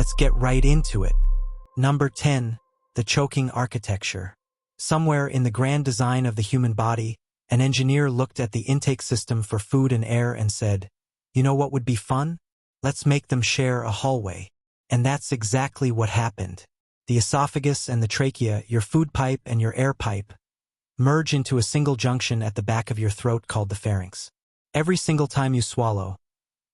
Let's get right into it. Number 10. The choking architecture. Somewhere in the grand design of the human body, an engineer looked at the intake system for food and air and said, "You know what would be fun? Let's make them share a hallway." And that's exactly what happened. The esophagus and the trachea, your food pipe and your air pipe, merge into a single junction at the back of your throat called the pharynx. Every single time you swallow,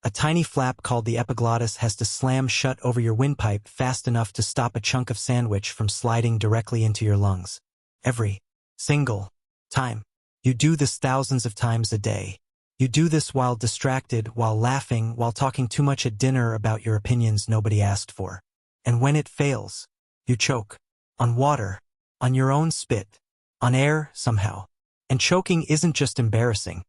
a tiny flap called the epiglottis has to slam shut over your windpipe fast enough to stop a chunk of sandwich from sliding directly into your lungs. Every single time. You do this thousands of times a day. You do this while distracted, while laughing, while talking too much at dinner about your opinions nobody asked for. And when it fails, you choke. On water, on your own spit, on air somehow. And choking isn't just embarrassing.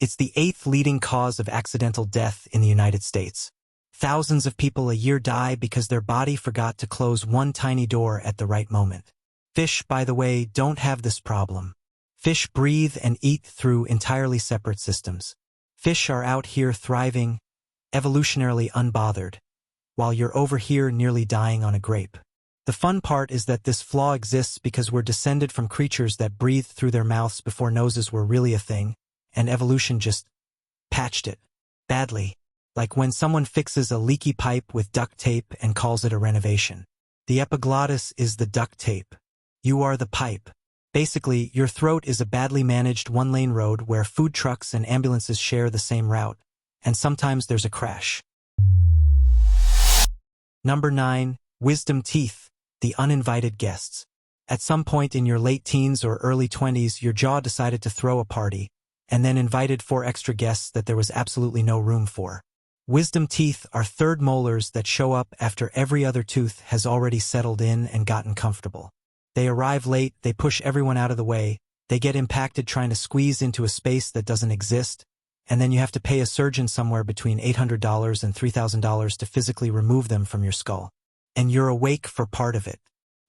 It's the 8th leading cause of accidental death in the United States. Thousands of people a year die because their body forgot to close one tiny door at the right moment. Fish, by the way, don't have this problem. Fish breathe and eat through entirely separate systems. Fish are out here thriving, evolutionarily unbothered, while you're over here nearly dying on a grape. The fun part is that this flaw exists because we're descended from creatures that breathed through their mouths before noses were really a thing, and evolution just patched it. Badly. Like when someone fixes a leaky pipe with duct tape and calls it a renovation. The epiglottis is the duct tape. You are the pipe. Basically, your throat is a badly managed one-lane road where food trucks and ambulances share the same route, and sometimes there's a crash. Number 9. Wisdom teeth, the uninvited guests. At some point in your late teens or early 20s, your jaw decided to throw a party, and then invited 4 extra guests that there was absolutely no room for. Wisdom teeth are third molars that show up after every other tooth has already settled in and gotten comfortable. They arrive late, they push everyone out of the way, they get impacted trying to squeeze into a space that doesn't exist, and then you have to pay a surgeon somewhere between $800 and $3,000 to physically remove them from your skull. And you're awake for part of it.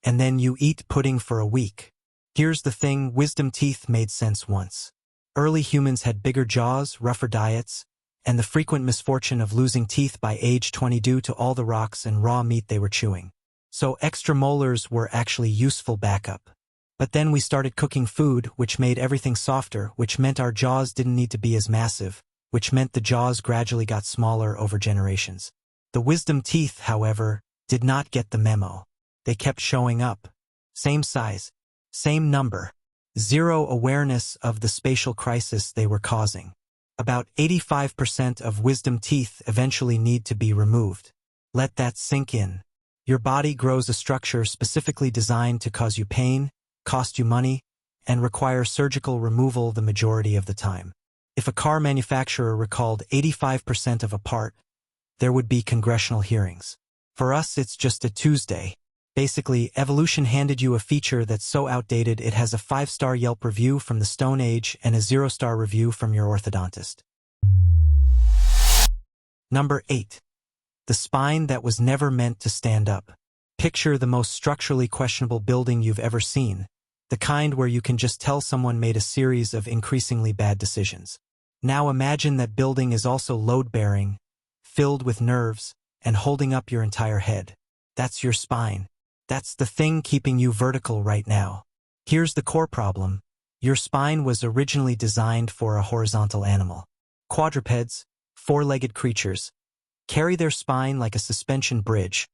And then you eat pudding for a week. Here's the thing, wisdom teeth made sense once. Early humans had bigger jaws, rougher diets, and the frequent misfortune of losing teeth by age 20 due to all the rocks and raw meat they were chewing. So extra molars were actually useful backup. But then we started cooking food, which made everything softer, which meant our jaws didn't need to be as massive, which meant the jaws gradually got smaller over generations. The wisdom teeth, however, did not get the memo. They kept showing up. Same size, same number. Zero awareness of the spatial crisis they were causing. About 85% of wisdom teeth eventually need to be removed. Let that sink in. Your body grows a structure specifically designed to cause you pain, cost you money, and require surgical removal the majority of the time. If a car manufacturer recalled 85% of a part, there would be congressional hearings. For us, it's just a Tuesday. Basically, evolution handed you a feature that's so outdated it has a 5-star Yelp review from the Stone Age and a 0-star review from your orthodontist. Number 8. The spine that was never meant to stand up. Picture the most structurally questionable building you've ever seen, the kind where you can just tell someone made a series of increasingly bad decisions. Now imagine that building is also load-bearing, filled with nerves, and holding up your entire head. That's your spine. That's the thing keeping you vertical right now. Here's the core problem. Your spine was originally designed for a horizontal animal. Quadrupeds, 4-legged creatures, carry their spine like a suspension bridge,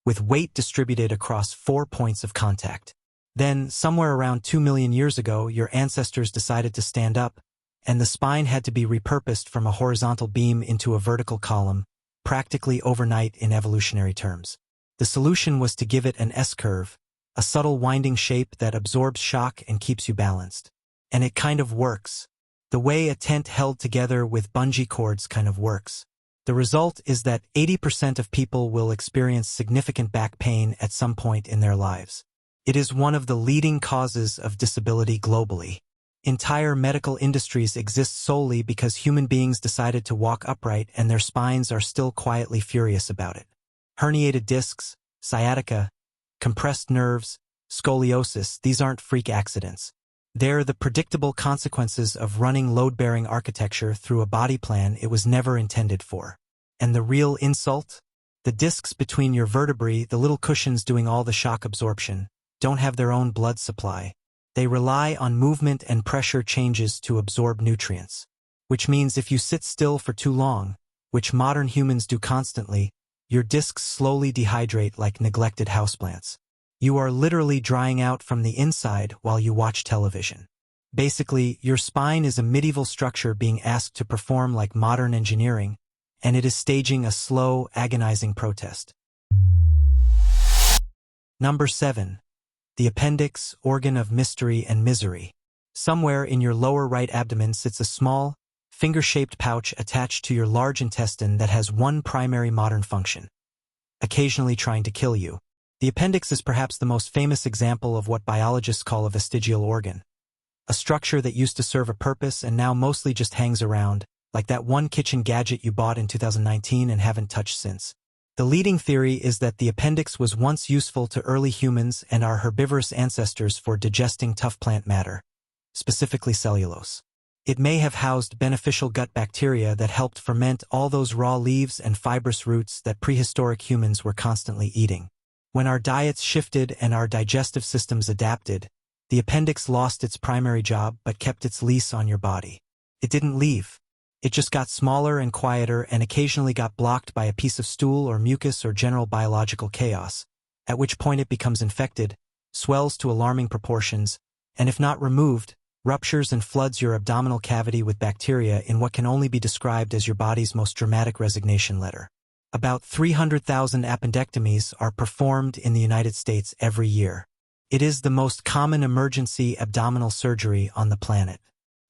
with weight distributed across 4 points of contact. Then, somewhere around 2 million years ago, your ancestors decided to stand up, and the spine had to be repurposed from a horizontal beam into a vertical column, practically overnight in evolutionary terms. The solution was to give it an S-curve, a subtle winding shape that absorbs shock and keeps you balanced. And it kind of works. The way a tent held together with bungee cords kind of works. The result is that 80% of people will experience significant back pain at some point in their lives. It is one of the leading causes of disability globally. Entire medical industries exist solely because human beings decided to walk upright and their spines are still quietly furious about it. Herniated discs, sciatica, compressed nerves, scoliosis, these aren't freak accidents. They're the predictable consequences of running load-bearing architecture through a body plan it was never intended for. And the real insult? The discs between your vertebrae, the little cushions doing all the shock absorption, don't have their own blood supply. They rely on movement and pressure changes to absorb nutrients. Which means if you sit still for too long, which modern humans do constantly, your discs slowly dehydrate like neglected houseplants. You are literally drying out from the inside while you watch television. Basically, your spine is a medieval structure being asked to perform like modern engineering, and it is staging a slow, agonizing protest. Number 7. The appendix, organ of mystery and misery. Somewhere in your lower right abdomen sits a small, finger-shaped pouch attached to your large intestine that has one primary modern function: occasionally trying to kill you. The appendix is perhaps the most famous example of what biologists call a vestigial organ. A structure that used to serve a purpose and now mostly just hangs around, like that one kitchen gadget you bought in 2019 and haven't touched since. The leading theory is that the appendix was once useful to early humans and our herbivorous ancestors for digesting tough plant matter, specifically cellulose. It may have housed beneficial gut bacteria that helped ferment all those raw leaves and fibrous roots that prehistoric humans were constantly eating. When our diets shifted and our digestive systems adapted, the appendix lost its primary job but kept its lease on your body. It didn't leave. It just got smaller and quieter and occasionally got blocked by a piece of stool or mucus or general biological chaos, at which point it becomes infected, swells to alarming proportions, and if not removed, ruptures and floods your abdominal cavity with bacteria in what can only be described as your body's most dramatic resignation letter. About 300,000 appendectomies are performed in the United States every year. It is the most common emergency abdominal surgery on the planet.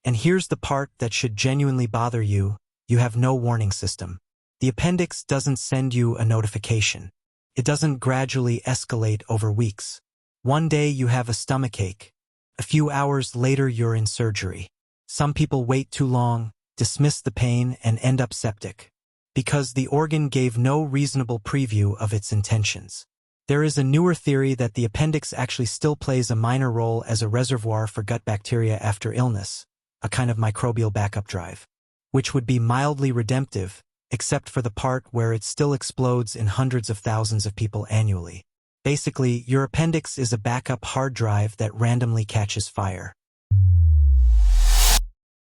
And here's the part that should genuinely bother you: you have no warning system. The appendix doesn't send you a notification. It doesn't gradually escalate over weeks. One day you have a stomachache. A few hours later you're in surgery. Some people wait too long, dismiss the pain, and end up septic, because the organ gave no reasonable preview of its intentions. There is a newer theory that the appendix actually still plays a minor role as a reservoir for gut bacteria after illness, a kind of microbial backup drive, which would be mildly redemptive, except for the part where it still explodes in hundreds of thousands of people annually. Basically, your appendix is a backup hard drive that randomly catches fire.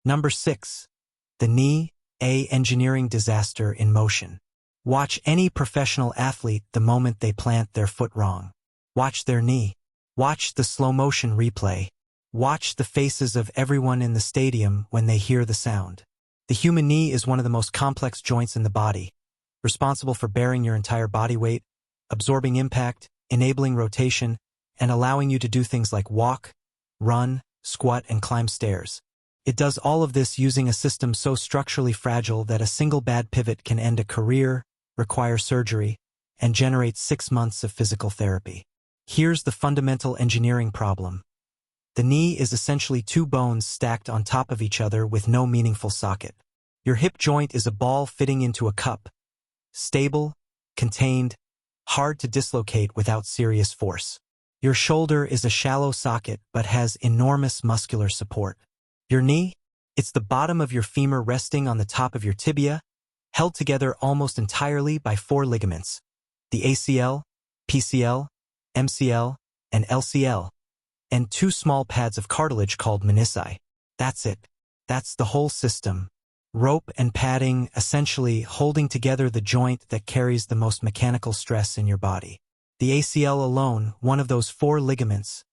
Number 6. The knee, an engineering disaster in motion. Watch any professional athlete the moment they plant their foot wrong. Watch their knee. Watch the slow-motion replay. Watch the faces of everyone in the stadium when they hear the sound. The human knee is one of the most complex joints in the body, responsible for bearing your entire body weight, absorbing impact, enabling rotation, and allowing you to do things like walk, run, squat, and climb stairs. It does all of this using a system so structurally fragile that a single bad pivot can end a career, require surgery, and generate 6 months of physical therapy. Here's the fundamental engineering problem. The knee is essentially two bones stacked on top of each other with no meaningful socket. Your hip joint is a ball fitting into a cup, stable, contained, hard to dislocate without serious force. Your shoulder is a shallow socket but has enormous muscular support. Your knee? It's the bottom of your femur resting on the top of your tibia, held together almost entirely by 4 ligaments: the ACL, PCL, MCL, and LCL, and 2 small pads of cartilage called menisci. That's it. That's the whole system. Rope and padding essentially holding together the joint that carries the most mechanical stress in your body. The ACL alone, one of those 4 ligaments,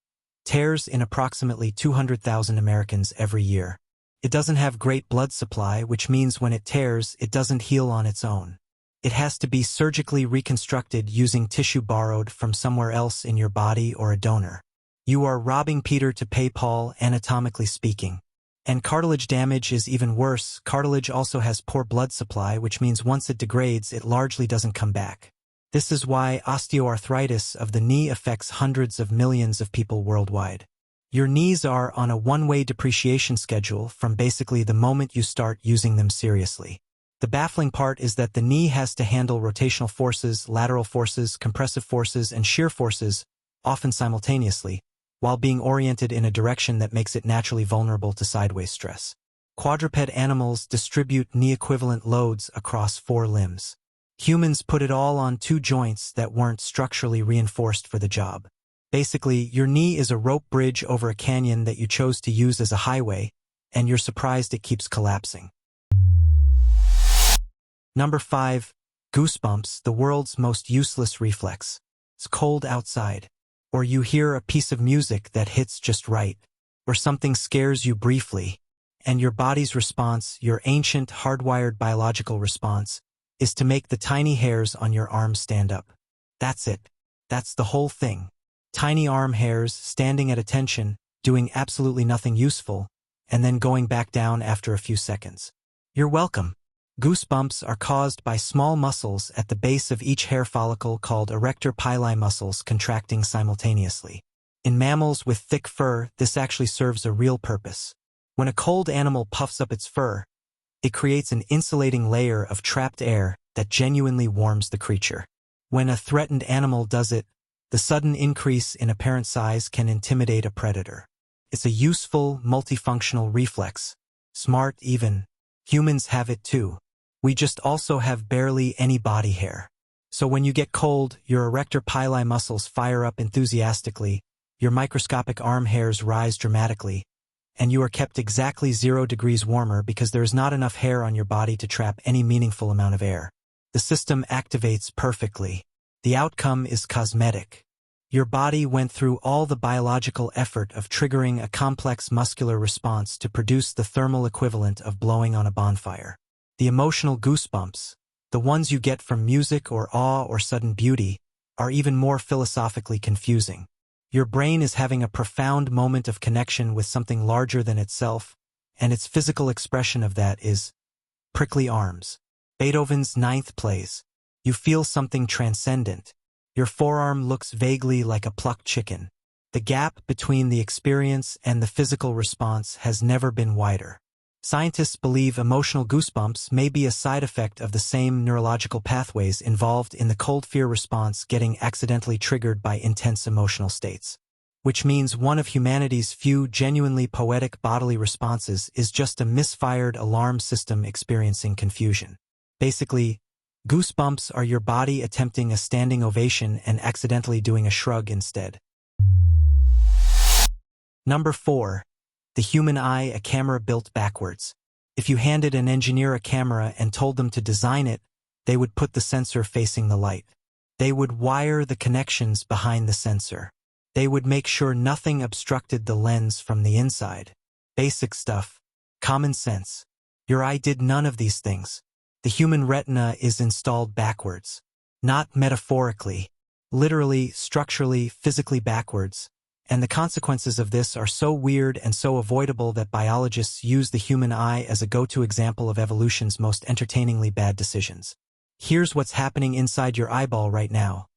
tears in approximately 200,000 Americans every year. It doesn't have great blood supply, which means when it tears, it doesn't heal on its own. It has to be surgically reconstructed using tissue borrowed from somewhere else in your body or a donor. You are robbing Peter to pay Paul, anatomically speaking. And cartilage damage is even worse. Cartilage also has poor blood supply, which means once it degrades, it largely doesn't come back. This is why osteoarthritis of the knee affects hundreds of millions of people worldwide. Your knees are on a one-way depreciation schedule from basically the moment you start using them seriously. The baffling part is that the knee has to handle rotational forces, lateral forces, compressive forces, and shear forces, often simultaneously, while being oriented in a direction that makes it naturally vulnerable to sideways stress. Quadruped animals distribute knee-equivalent loads across 4 limbs. Humans put it all on two joints that weren't structurally reinforced for the job. Basically, your knee is a rope bridge over a canyon that you chose to use as a highway, and you're surprised it keeps collapsing. Number 5. Goosebumps, the world's most useless reflex. It's cold outside, or you hear a piece of music that hits just right, or something scares you briefly, and your body's response, your ancient hardwired biological response, is to make the tiny hairs on your arms stand up. That's it. That's the whole thing. Tiny arm hairs standing at attention, doing absolutely nothing useful, and then going back down after a few seconds. You're welcome. Goosebumps are caused by small muscles at the base of each hair follicle called erector pili muscles contracting simultaneously. In mammals with thick fur, this actually serves a real purpose. When a cold animal puffs up its fur, it creates an insulating layer of trapped air that genuinely warms the creature. When a threatened animal does it, the sudden increase in apparent size can intimidate a predator. It's a useful, multifunctional reflex. Smart even. Humans have it too. We just also have barely any body hair. So when you get cold, your erector pili muscles fire up enthusiastically, your microscopic arm hairs rise dramatically, and you are kept exactly 0 degrees warmer because there is not enough hair on your body to trap any meaningful amount of air. The system activates perfectly. The outcome is cosmetic. Your body went through all the biological effort of triggering a complex muscular response to produce the thermal equivalent of blowing on a bonfire. The emotional goosebumps, the ones you get from music or awe or sudden beauty, are even more philosophically confusing. Your brain is having a profound moment of connection with something larger than itself, and its physical expression of that is prickly arms. Beethoven's Ninth plays. You feel something transcendent. Your forearm looks vaguely like a plucked chicken. The gap between the experience and the physical response has never been wider. Scientists believe emotional goosebumps may be a side effect of the same neurological pathways involved in the cold fear response getting accidentally triggered by intense emotional states. Which means one of humanity's few genuinely poetic bodily responses is just a misfired alarm system experiencing confusion. Basically, goosebumps are your body attempting a standing ovation and accidentally doing a shrug instead. Number 4. The human eye, a camera built backwards. If you handed an engineer a camera and told them to design it, they would put the sensor facing the light. They would wire the connections behind the sensor. They would make sure nothing obstructed the lens from the inside. Basic stuff. Common sense. Your eye did none of these things. The human retina is installed backwards. Not metaphorically. Literally, structurally, physically backwards. And the consequences of this are so weird and so avoidable that biologists use the human eye as a go-to example of evolution's most entertainingly bad decisions. Here's what's happening inside your eyeball right now.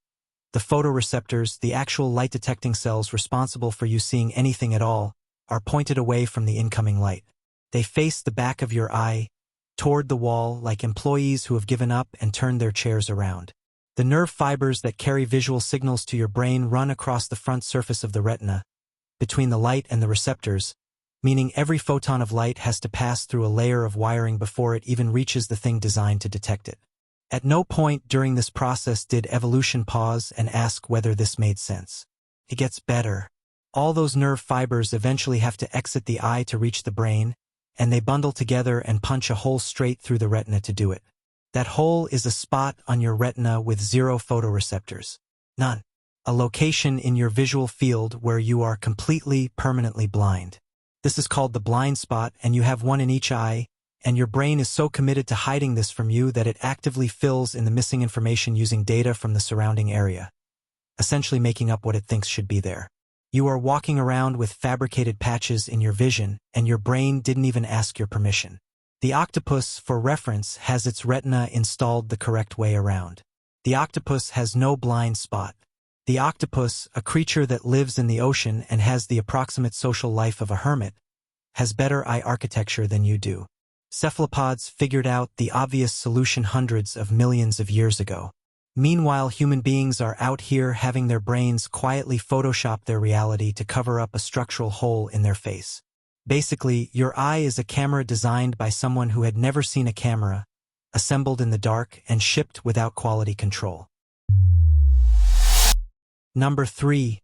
The photoreceptors, the actual light-detecting cells responsible for you seeing anything at all, are pointed away from the incoming light. They face the back of your eye, toward the wall, like employees who have given up and turned their chairs around. The nerve fibers that carry visual signals to your brain run across the front surface of the retina, between the light and the receptors, meaning every photon of light has to pass through a layer of wiring before it even reaches the thing designed to detect it. At no point during this process did evolution pause and ask whether this made sense. It gets better. All those nerve fibers eventually have to exit the eye to reach the brain, and they bundle together and punch a hole straight through the retina to do it. That hole is a spot on your retina with 0 photoreceptors. None. A location in your visual field where you are completely, permanently blind. This is called the blind spot, and you have one in each eye, and your brain is so committed to hiding this from you that it actively fills in the missing information using data from the surrounding area, essentially making up what it thinks should be there. You are walking around with fabricated patches in your vision, and your brain didn't even ask your permission. The octopus, for reference, has its retina installed the correct way around. The octopus has no blind spot. The octopus, a creature that lives in the ocean and has the approximate social life of a hermit, has better eye architecture than you do. Cephalopods figured out the obvious solution hundreds of millions of years ago. Meanwhile, human beings are out here having their brains quietly Photoshop their reality to cover up a structural hole in their face. Basically, your eye is a camera designed by someone who had never seen a camera, a assembled in the dark and shipped without quality control. Number 3.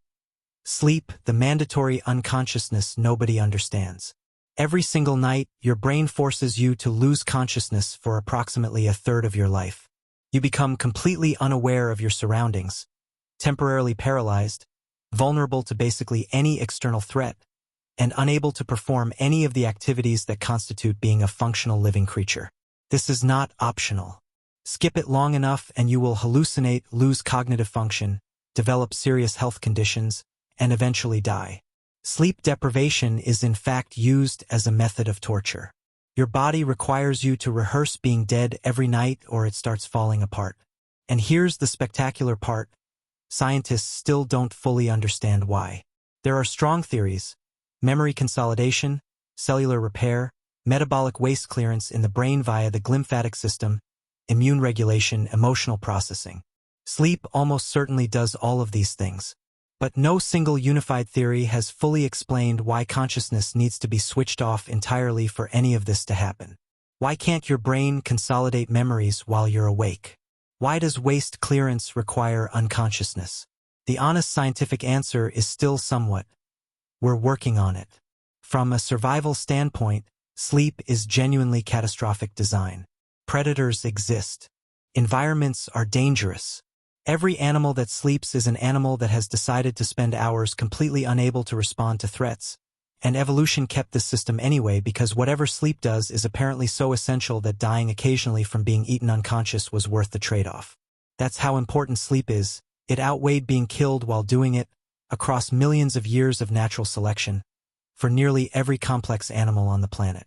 Sleep, the mandatory unconsciousness nobody understands. Every single night, your brain forces you to lose consciousness for approximately a third of your life. You become completely unaware of your surroundings, temporarily paralyzed, vulnerable to basically any external threat, and unable to perform any of the activities that constitute being a functional living creature. This is not optional. Skip it long enough and you will hallucinate, lose cognitive function, develop serious health conditions, and eventually die. Sleep deprivation is in fact used as a method of torture. Your body requires you to rehearse being dead every night or it starts falling apart. And here's the spectacular part. Scientists still don't fully understand why. There are strong theories: memory consolidation, cellular repair, metabolic waste clearance in the brain via the glymphatic system, immune regulation, emotional processing. Sleep almost certainly does all of these things. But no single unified theory has fully explained why consciousness needs to be switched off entirely for any of this to happen. Why can't your brain consolidate memories while you're awake? Why does waste clearance require unconsciousness? The honest scientific answer is still somewhat. We're working on it. From a survival standpoint, sleep is genuinely catastrophic design. Predators exist. Environments are dangerous. Every animal that sleeps is an animal that has decided to spend hours completely unable to respond to threats. And evolution kept this system anyway because whatever sleep does is apparently so essential that dying occasionally from being eaten unconscious was worth the trade-off. That's how important sleep is. It outweighed being killed while doing it, across millions of years of natural selection, for nearly every complex animal on the planet.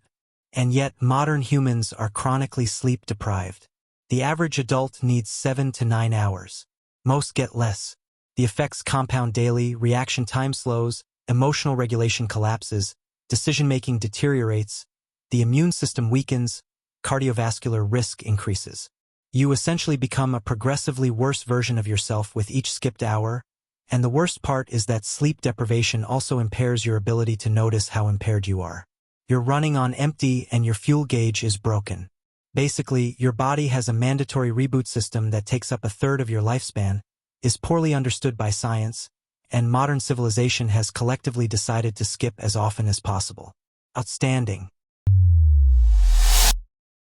And yet, modern humans are chronically sleep-deprived. The average adult needs 7 to 9 hours. Most get less. The effects compound daily, reaction time slows, emotional regulation collapses, decision-making deteriorates, the immune system weakens, cardiovascular risk increases. You essentially become a progressively worse version of yourself with each skipped hour, and the worst part is that sleep deprivation also impairs your ability to notice how impaired you are. You're running on empty and your fuel gauge is broken. Basically, your body has a mandatory reboot system that takes up a third of your lifespan, is poorly understood by science, and modern civilization has collectively decided to skip as often as possible. Outstanding.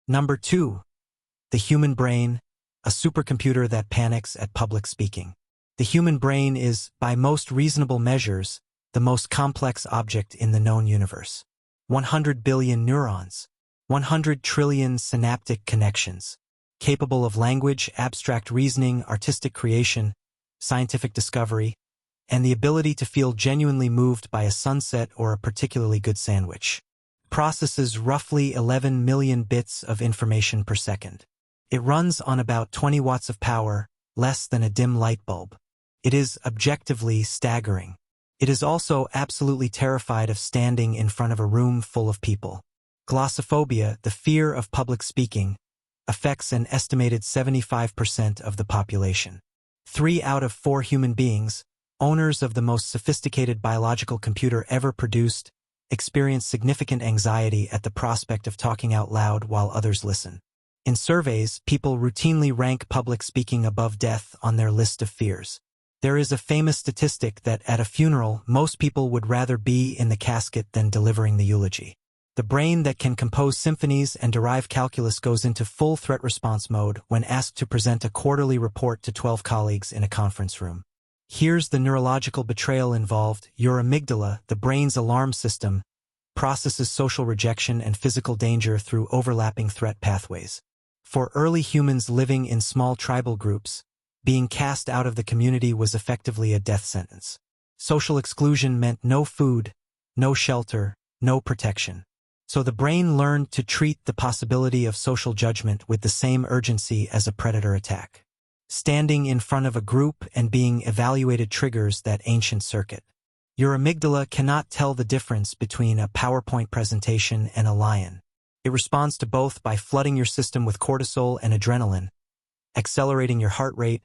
Number 2. The human brain, a supercomputer that panics at public speaking. The human brain is, by most reasonable measures, the most complex object in the known universe. 100 billion neurons. 100 trillion synaptic connections, capable of language, abstract reasoning, artistic creation, scientific discovery, and the ability to feel genuinely moved by a sunset or a particularly good sandwich. Processes roughly 11 million bits of information per second. It runs on about 20 watts of power, less than a dim light bulb. It is objectively staggering. It is also absolutely terrified of standing in front of a room full of people. Glossophobia, the fear of public speaking, affects an estimated 75% of the population. 3 out of 4 human beings, owners of the most sophisticated biological computer ever produced, experience significant anxiety at the prospect of talking out loud while others listen. In surveys, people routinely rank public speaking above death on their list of fears. There is a famous statistic that at a funeral, most people would rather be in the casket than delivering the eulogy. The brain that can compose symphonies and derive calculus goes into full threat response mode when asked to present a quarterly report to 12 colleagues in a conference room. Here's the neurological betrayal involved. Your amygdala, the brain's alarm system, processes social rejection and physical danger through overlapping threat pathways. For early humans living in small tribal groups, being cast out of the community was effectively a death sentence. Social exclusion meant no food, no shelter, no protection. So the brain learned to treat the possibility of social judgment with the same urgency as a predator attack. Standing in front of a group and being evaluated triggers that ancient circuit. Your amygdala cannot tell the difference between a PowerPoint presentation and a lion. It responds to both by flooding your system with cortisol and adrenaline, accelerating your heart rate,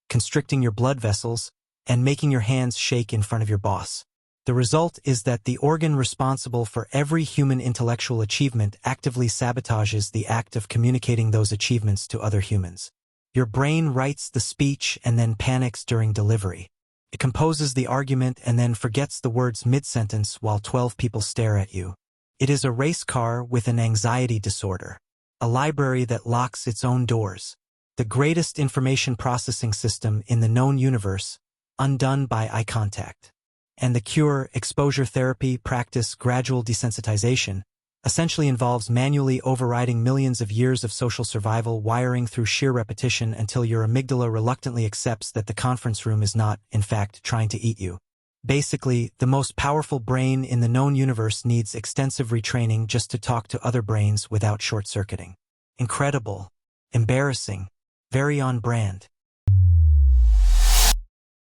constricting your blood vessels, and making your hands shake in front of your boss. The result is that the organ responsible for every human intellectual achievement actively sabotages the act of communicating those achievements to other humans. Your brain writes the speech and then panics during delivery. It composes the argument and then forgets the words mid-sentence while 12 people stare at you. It is a race car with an anxiety disorder. A library that locks its own doors. The greatest information processing system in the known universe, undone by eye contact. And the cure, exposure therapy practice gradual desensitization, essentially involves manually overriding millions of years of social survival wiring through sheer repetition until your amygdala reluctantly accepts that the conference room is not, in fact, trying to eat you. Basically, the most powerful brain in the known universe needs extensive retraining just to talk to other brains without short-circuiting. Incredible. Embarrassing. Very on brand.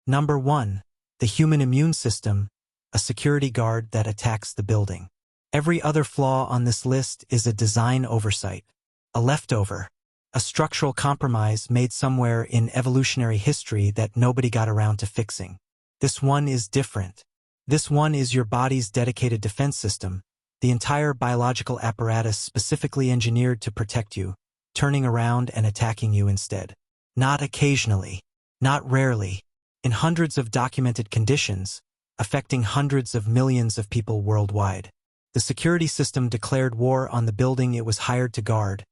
Number 1. The human immune system, a security guard that attacks the building. Every other flaw on this list is a design oversight, a leftover, a structural compromise made somewhere in evolutionary history that nobody got around to fixing. This one is different. This one is your body's dedicated defense system, the entire biological apparatus specifically engineered to protect you, turning around and attacking you instead. Not occasionally, not rarely, in hundreds of documented conditions, affecting hundreds of millions of people worldwide. The security system declared war on the building it was hired to guard,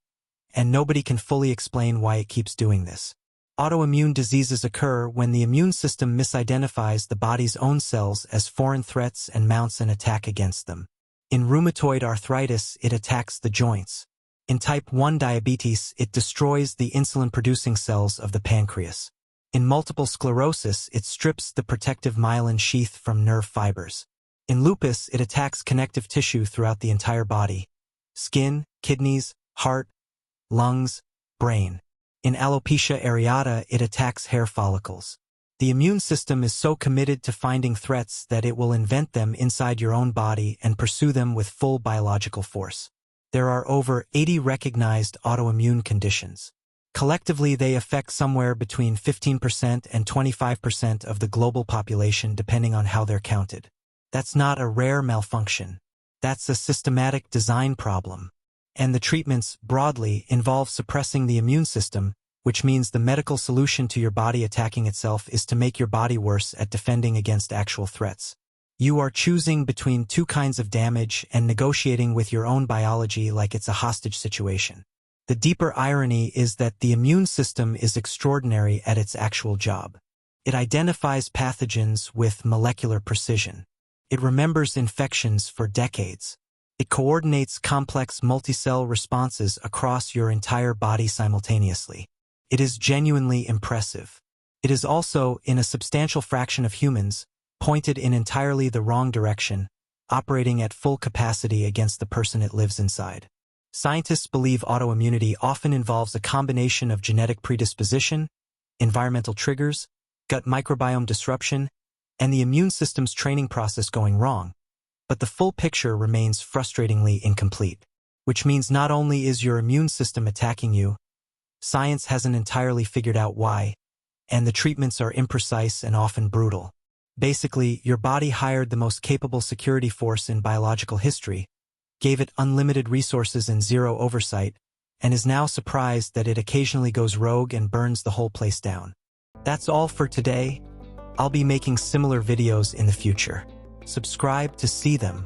and nobody can fully explain why it keeps doing this. Autoimmune diseases occur when the immune system misidentifies the body's own cells as foreign threats and mounts an attack against them. In rheumatoid arthritis, it attacks the joints. In type 1 diabetes, it destroys the insulin-producing cells of the pancreas. In multiple sclerosis, it strips the protective myelin sheath from nerve fibers. In lupus, it attacks connective tissue throughout the entire body: skin, kidneys, heart, lungs, brain. In alopecia areata, it attacks hair follicles. The immune system is so committed to finding threats that it will invent them inside your own body and pursue them with full biological force. There are over 80 recognized autoimmune conditions. Collectively, they affect somewhere between 15% and 25% of the global population depending on how they're counted. That's not a rare malfunction. That's a systematic design problem. And the treatments, broadly, involve suppressing the immune system, which means the medical solution to your body attacking itself is to make your body worse at defending against actual threats. You are choosing between two kinds of damage and negotiating with your own biology like it's a hostage situation. The deeper irony is that the immune system is extraordinary at its actual job. It identifies pathogens with molecular precision. It remembers infections for decades. It coordinates complex multicell responses across your entire body simultaneously. It is genuinely impressive. It is also, in a substantial fraction of humans, pointed in entirely the wrong direction, operating at full capacity against the person it lives inside. Scientists believe autoimmunity often involves a combination of genetic predisposition, environmental triggers, gut microbiome disruption, and the immune system's training process going wrong. But the full picture remains frustratingly incomplete, which means not only is your immune system attacking you, science hasn't entirely figured out why, and the treatments are imprecise and often brutal. Basically, your body hired the most capable security force in biological history, gave it unlimited resources and zero oversight, and is now surprised that it occasionally goes rogue and burns the whole place down. That's all for today. I'll be making similar videos in the future. Subscribe to see them.